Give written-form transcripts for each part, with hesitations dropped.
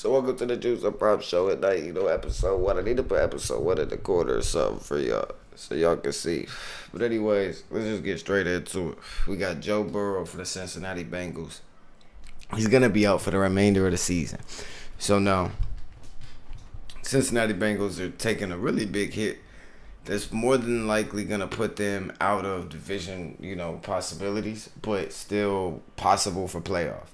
So welcome to the Juice and Prop Show at night. Episode one. I need to put episode one in the corner or something for y'all, so y'all can see. But anyways, let's just get straight into it. We got Joe Burrow for the Cincinnati Bengals. He's gonna be out for the remainder of the season. So now, Cincinnati Bengals are taking a really big hit. That's more than likely gonna put them out of division, possibilities, but still possible for playoff.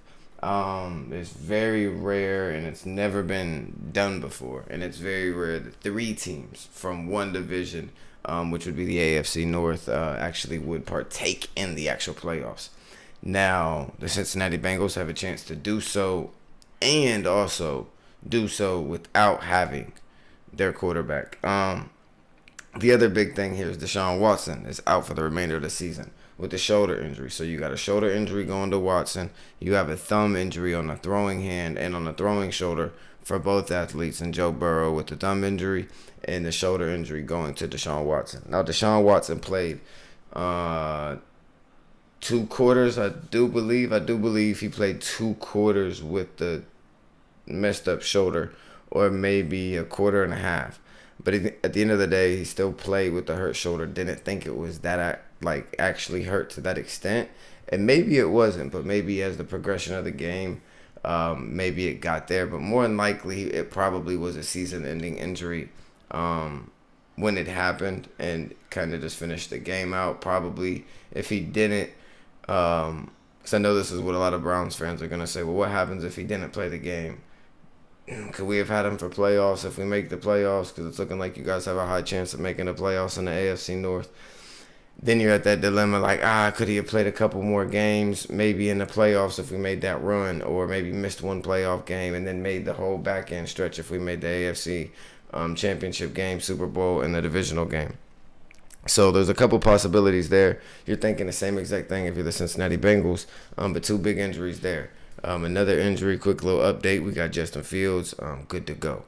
It's very rare, and it's never been done before. And it's very rare that three teams from one division, which would be the AFC North, actually would partake in the actual playoffs. Now, the Cincinnati Bengals have a chance to do so, and also do so without having their quarterback. The other big thing here is Deshaun Watson is out for the remainder of the season with a shoulder injury. So you got a shoulder injury going to Watson. You have a thumb injury on the throwing hand and on the throwing shoulder for both athletes. And Joe Burrow with the thumb injury and the shoulder injury going to Deshaun Watson. Now, Deshaun Watson played 2 quarters, I do believe he played 2 quarters with the messed up shoulder, or maybe a quarter and a half. But at the end of the day, he still played with the hurt shoulder. Didn't think it was that actually hurt to that extent. And maybe it wasn't, but maybe as the progression of the game, maybe it got there. But more than likely, it probably was a season-ending injury when it happened, and kind of just finished the game out. Probably if he didn't, because I know this is what a lot of Browns fans are going to say, well, what happens if he didn't play the game? Could we have had him for playoffs if we make the playoffs? Because it's looking like you guys have a high chance of making the playoffs in the AFC North. Then you're at that dilemma like, could he have played a couple more games maybe in the playoffs if we made that run, or maybe missed one playoff game and then made the whole back end stretch if we made the AFC championship game, Super Bowl, and the divisional game. So there's a couple possibilities there. You're thinking the same exact thing if you're the Cincinnati Bengals, but 2 big injuries there. Another injury, quick little update. We got Justin Fields, good to go.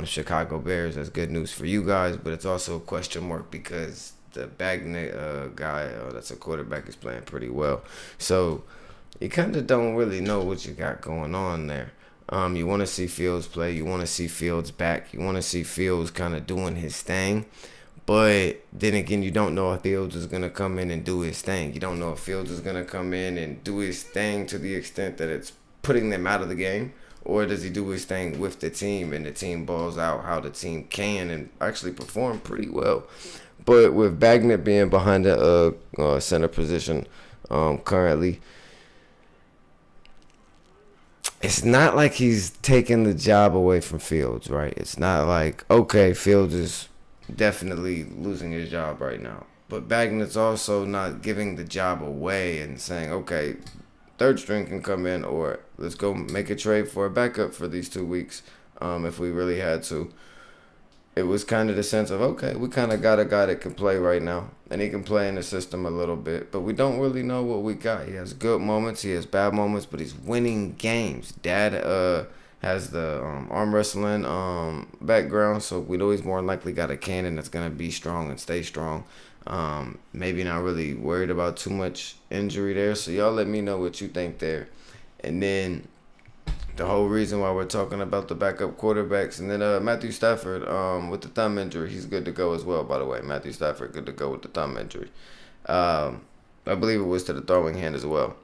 Chicago Bears, that's good news for you guys, but it's also a question mark because the Bagnett guy, that's a quarterback, is playing pretty well. So you kind of don't really know what you got going on there. You want to see Fields play. You want to see Fields back. You want to see Fields kind of doing his thing. But then again, you don't know if Fields is going to come in and do his thing. You don't know if Fields is going to come in and do his thing to the extent that it's putting them out of the game. Or does he do his thing with the team and the team balls out how the team can and actually perform pretty well. But with Bagnett being behind the center position currently, it's not like he's taking the job away from Fields, right? It's not like, okay, Fields is definitely losing his job right now. But Bagnett's also not giving the job away and saying, okay, third string can come in, or let's go make a trade for a backup for these 2 weeks if we really had to. It was kind of the sense of, okay, we kind of got a guy that can play right now, and he can play in the system a little bit, but we don't really know what we got. He has good moments, he has bad moments, but he's winning games. Dad has the arm wrestling background, so we know he's more than likely got a cannon that's going to be strong and stay strong. Maybe not really worried about too much injury there, so y'all let me know what you think there. And then the whole reason why we're talking about the backup quarterbacks, and then Matthew Stafford with the thumb injury, he's good to go as well, by the way. Matthew Stafford good to go with the thumb injury. I believe it was to the throwing hand as well.